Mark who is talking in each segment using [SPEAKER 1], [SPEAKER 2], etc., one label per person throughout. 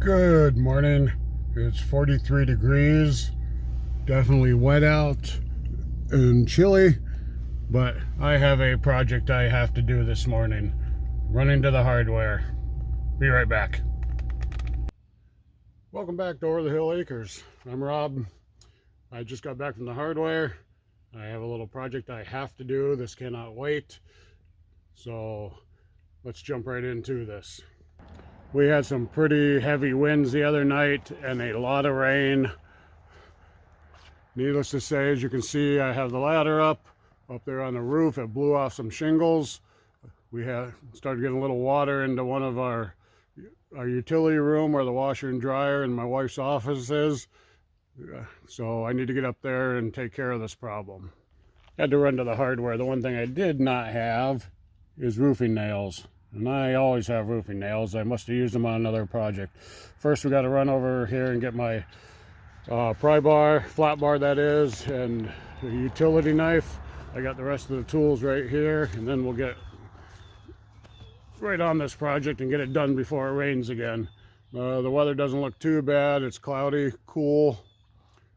[SPEAKER 1] Good morning. It's 43 degrees. Definitely wet out and chilly, but I have a project I have to do this morning. Running to the hardware. Be right back. Welcome back to Over the Hill Acres. I'm Rob. I just got back from the hardware. I have a little project I have to do. This cannot wait. So let's jump right into this. We had some pretty heavy winds the other night and a lot of rain. Needless to say, as you can see, I have the ladder up there on the roof. It blew off some shingles. We started getting a little water into one of our utility room where the washer and dryer and my wife's office is. So I need to get up there and take care of this problem. Had to run to the hardware. The one thing I did not have is roofing nails. And I always have roofing nails. I must have used them on another project. First, we got to run over here and get my pry bar, flat bar that is, and a utility knife. I got the rest of the tools right here, and then we'll get right on this project and get it done before it rains again. The weather doesn't look too bad. It's cloudy, cool,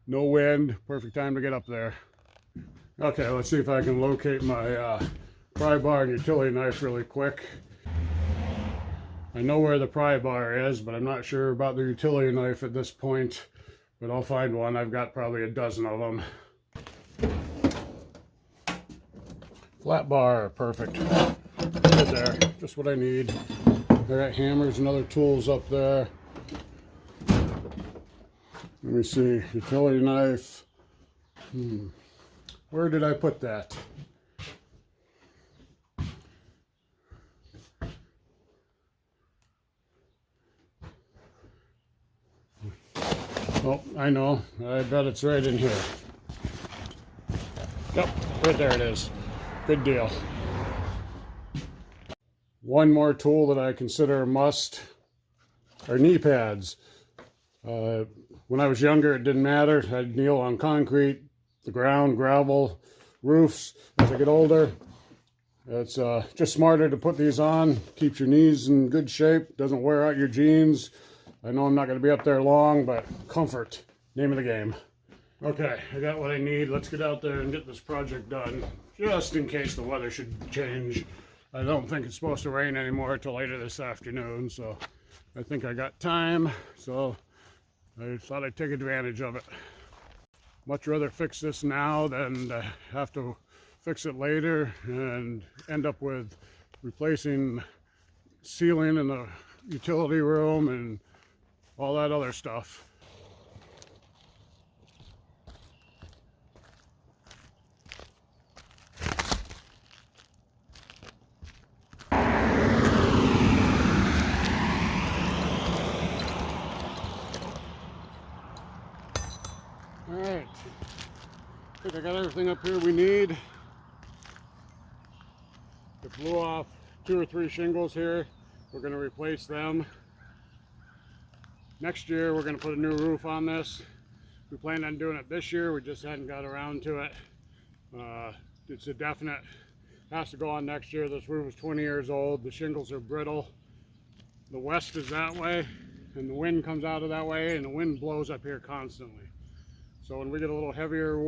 [SPEAKER 1] no wind. Perfect time to get up there. Okay, let's see if I can locate my pry bar and utility knife really quick. I know where the pry bar is, but I'm not sure about the utility knife at this point. But I'll find one. I've got probably a dozen of them. Flat bar, perfect. Right there, just what I need. I got hammers and other tools up there. Let me see, utility knife. Where did I put that? Oh, I know. I bet it's right in here. Yep, right there it is. Good deal. One more tool that I consider a must are knee pads. When I was younger, it didn't matter. I'd kneel on concrete, the ground, gravel, roofs. As I get older, it's just smarter to put these on. Keeps your knees in good shape. Doesn't wear out your jeans. I know I'm not going to be up there long, but comfort, name of the game. Okay, I got what I need. Let's get out there and get this project done, just in case the weather should change. I don't think it's supposed to rain anymore until later this afternoon, so I think I got time, so I thought I'd take advantage of it. Much rather fix this now than have to fix it later and end up with replacing ceiling in the utility room and all that other stuff. All right, I think I got everything up here we need. It blew off 2 or 3 shingles here. We're going to replace them. Next year we're going to put a new roof on this. We planned on doing it this year, we just hadn't got around to it. It's a definite, has to go on next year. This roof is 20 years old, the shingles are brittle. The west is that way, and the wind comes out of that way, and the wind blows up here constantly. So when we get a little heavier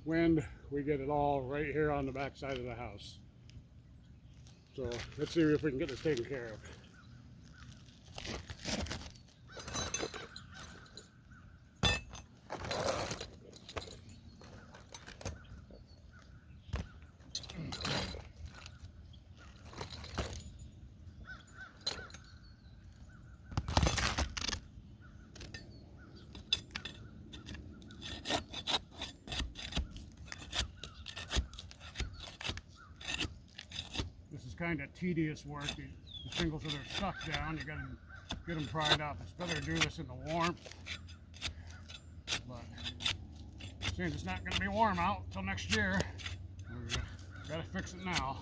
[SPEAKER 1] wind, we get it all right here on the back side of the house. So let's see if we can get this taken care of. Kind of tedious work. The shingles that are stuck down, you gotta get them pried up. It's better to do this in the warmth, but since it's not gonna be warm out until next year, we gotta fix it now.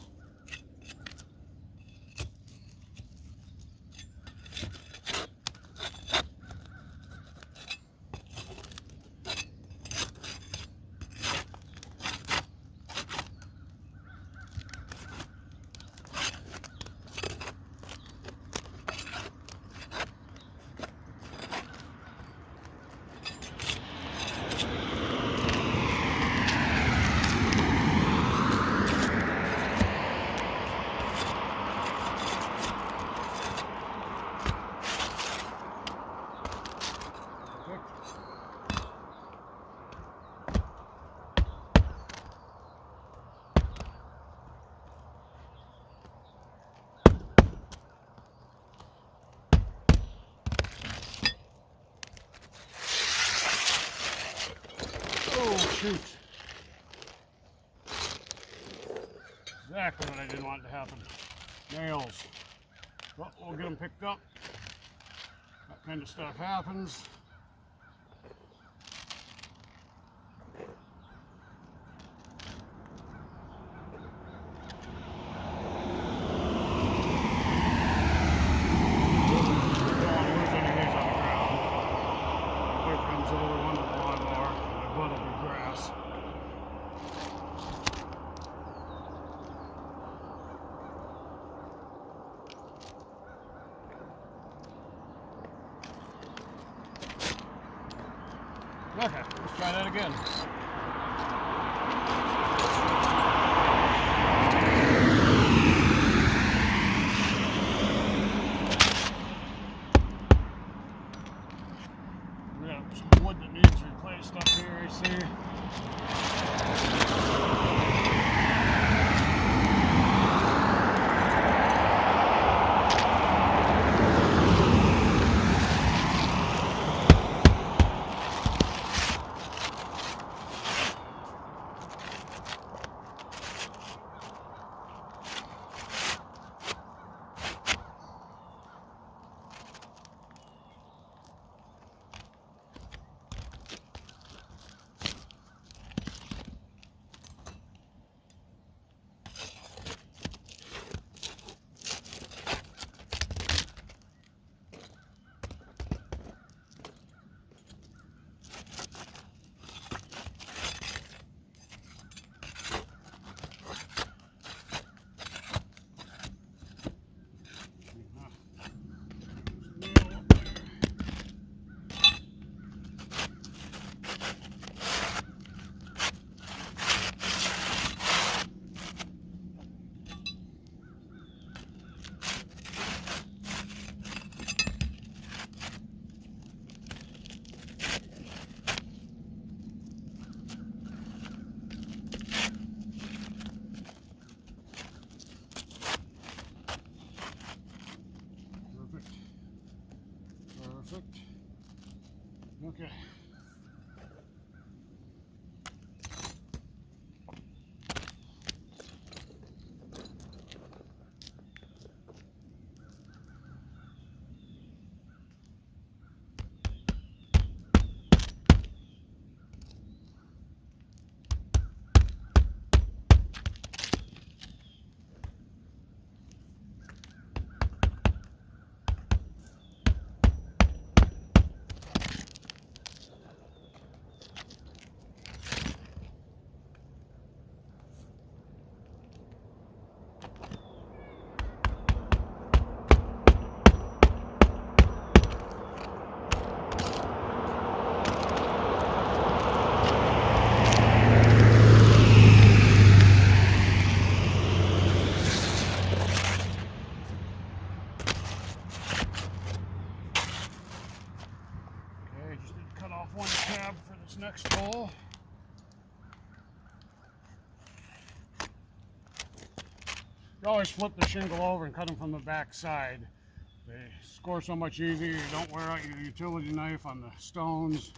[SPEAKER 1] Oh, shoot. Exactly what I didn't want to happen. Nails. But we'll get them picked up. That kind of stuff happens. Okay, let's try that again. We got some wood that needs replaced up here, you see. Perfect. Okay. One tab for this next hole. You always flip the shingle over and cut them from the back side. They score so much easier. You don't wear out your utility knife on the stones.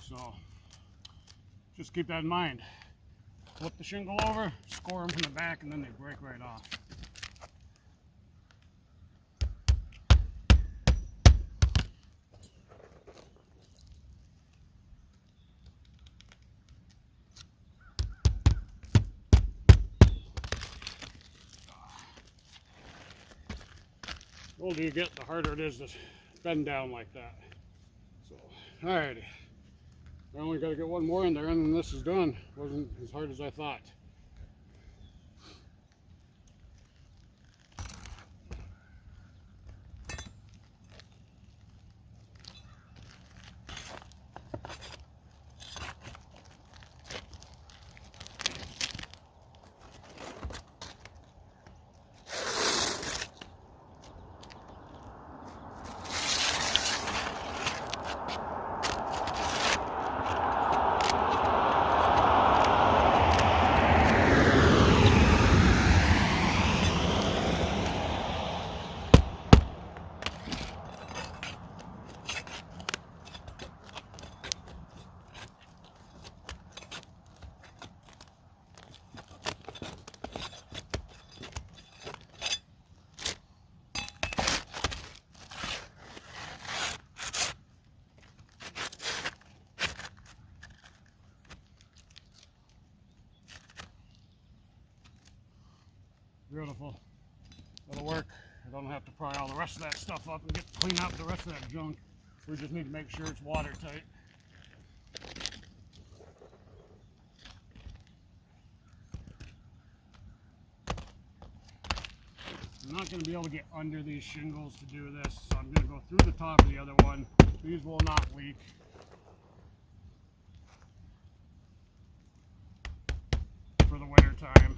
[SPEAKER 1] So just keep that in mind. Flip the shingle over, score them from the back, and then they break right off. The older you get, the harder it is to bend down like that. So, alrighty. I only got to get one more in there and then this is done. Wasn't as hard as I thought. beautiful. That'll work. I don't have to pry all the rest of that stuff up and clean out the rest of that junk. We just need to make sure it's watertight. I'm not going to be able to get under these shingles to do this, so I'm going to go through the top of the other one. These will not leak. For the winter time.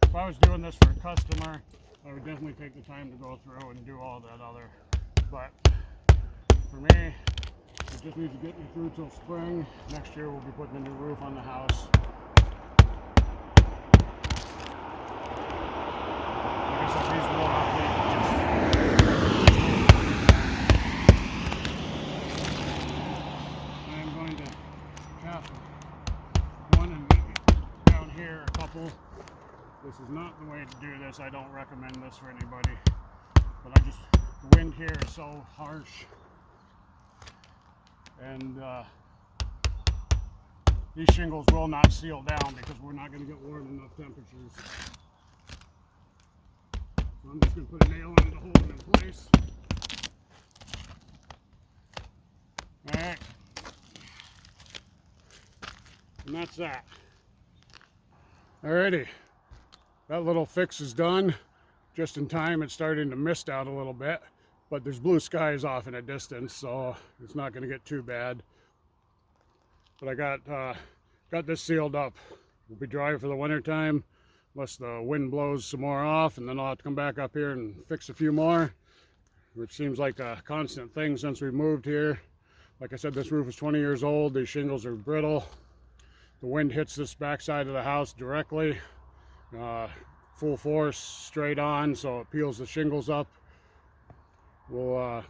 [SPEAKER 1] If I was doing this for a customer, I would definitely take the time to go through and do all that other. But for me, it just needs to get me through till spring. Next year we'll be putting a new roof on the house. Like I said, these will not leak. I'm going to half one and down here a couple. This is not the way to do this. I don't recommend this for anybody. But the wind here is so harsh. And these shingles will not seal down because we're not going to get warm enough temperatures. So I'm just going to put a nail in to hold them in place. Alright. And that's that. Alrighty. That little fix is done. Just in time. It's starting to mist out a little bit. But there's blue skies off in a distance, so it's not going to get too bad. But I got this sealed up. We'll be dry for the winter time, unless the wind blows some more off, and then I'll have to come back up here and fix a few more, which seems like a constant thing since we moved here. Like I said, this roof is 20 years old. These shingles are brittle. The wind hits this back side of the house directly, full force, straight on, so it peels the shingles up. We'll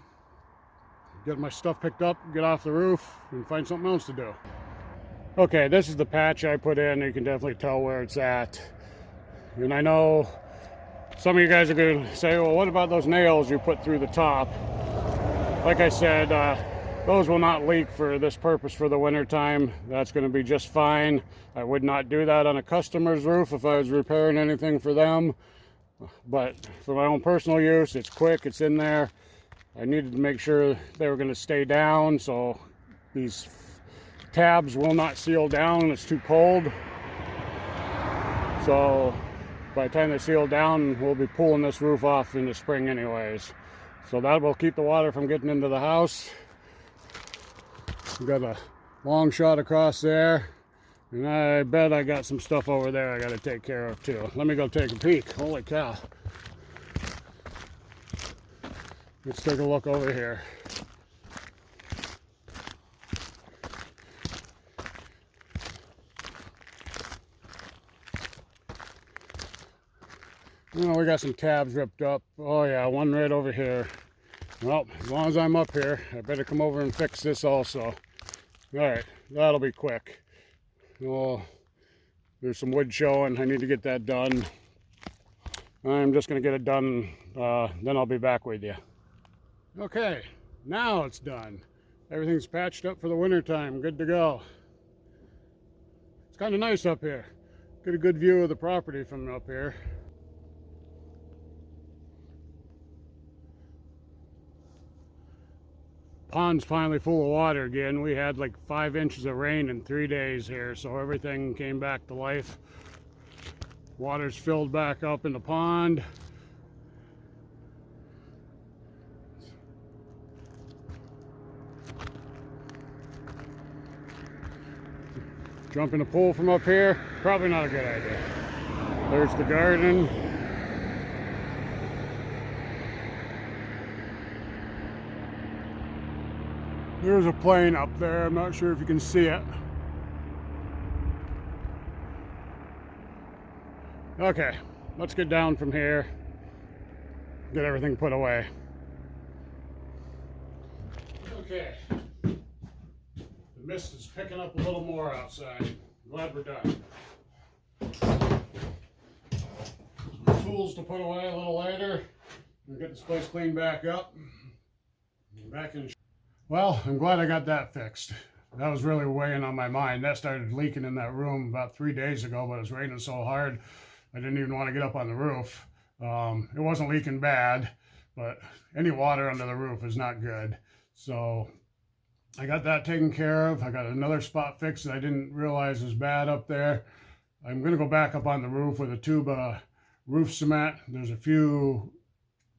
[SPEAKER 1] get my stuff picked up, get off the roof, and find something else to do. Okay, this is the patch I put in. You can definitely tell where it's at. And I know some of you guys are going to say, well, what about those nails you put through the top? Like I said, those will not leak for this purpose for the winter time. That's going to be just fine. I would not do that on a customer's roof if I was repairing anything for them. But for my own personal use, it's quick, it's in there. I needed to make sure they were going to stay down, so these tabs will not seal down. It's too cold. So by the time they seal down, we'll be pulling this roof off in the spring anyways. So that will keep the water from getting into the house. We've got a long shot across there. And I bet I got some stuff over there I got to take care of too. Let me go take a peek. Holy cow. Let's take a look over here. Oh, we got some tabs ripped up. Oh yeah, one right over here. Well, as long as I'm up here, I better come over and fix this also. Alright, that'll be quick. Oh, there's some wood showing. I need to get that done. I'm just going to get it done, then I'll be back with you. Okay, now it's done. Everything's patched up for the winter time. Good to go. It's kind of nice up here. Get a good view of the property from up here. Pond's finally full of water again. We had like 5 inches of rain in 3 days here, so everything came back to life. Water's filled back up in the pond. Jump in the pool from up here, probably not a good idea. There's the garden. There's a plane up there. I'm not sure if you can see it. Okay, let's get down from here. Get everything put away. Okay. The mist is picking up a little more outside. Glad we're done. Some tools to put away a little later. We'll get this place cleaned back up. Back in. Well, I'm glad I got that fixed. that was really weighing on my mind. That started leaking in that room about 3 days ago, but it was raining so hard I didn't even want to get up on the roof. It wasn't leaking bad, but any water under the roof is not good. So I got that taken care of. I got another spot fixed that I didn't realize was bad up there. I'm going to go back up on the roof with a tube of roof cement. There's a few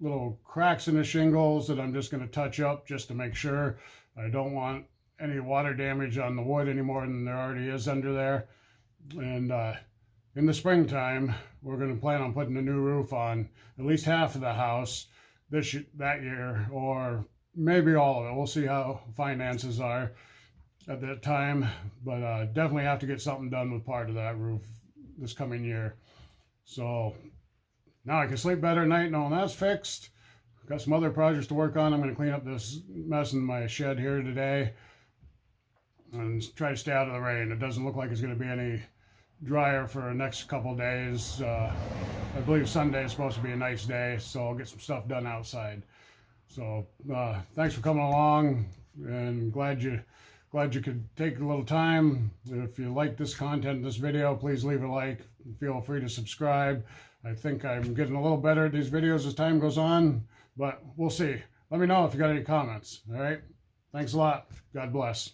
[SPEAKER 1] little cracks in the shingles that I'm just going to touch up just to make sure. I don't want any water damage on the wood any more than there already is under there. And in the springtime, we're going to plan on putting a new roof on at least half of the house that year, or maybe all of it. We'll see how finances are at that time, but definitely have to get something done with part of that roof this coming year. So now I can sleep better at night knowing that's fixed. Got some other projects to work on. I'm going to clean up this mess in my shed here today and try to stay out of the rain. It doesn't look like it's going to be any drier for the next couple days. I believe Sunday is supposed to be a nice day, so I'll get some stuff done outside. So thanks for coming along, and glad you could take a little time. If you like this content, this video, please leave a like. Feel free to subscribe. I think I'm getting a little better at these videos as time goes on, but we'll see. Let me know if you got any comments. All right. Thanks a lot. God bless.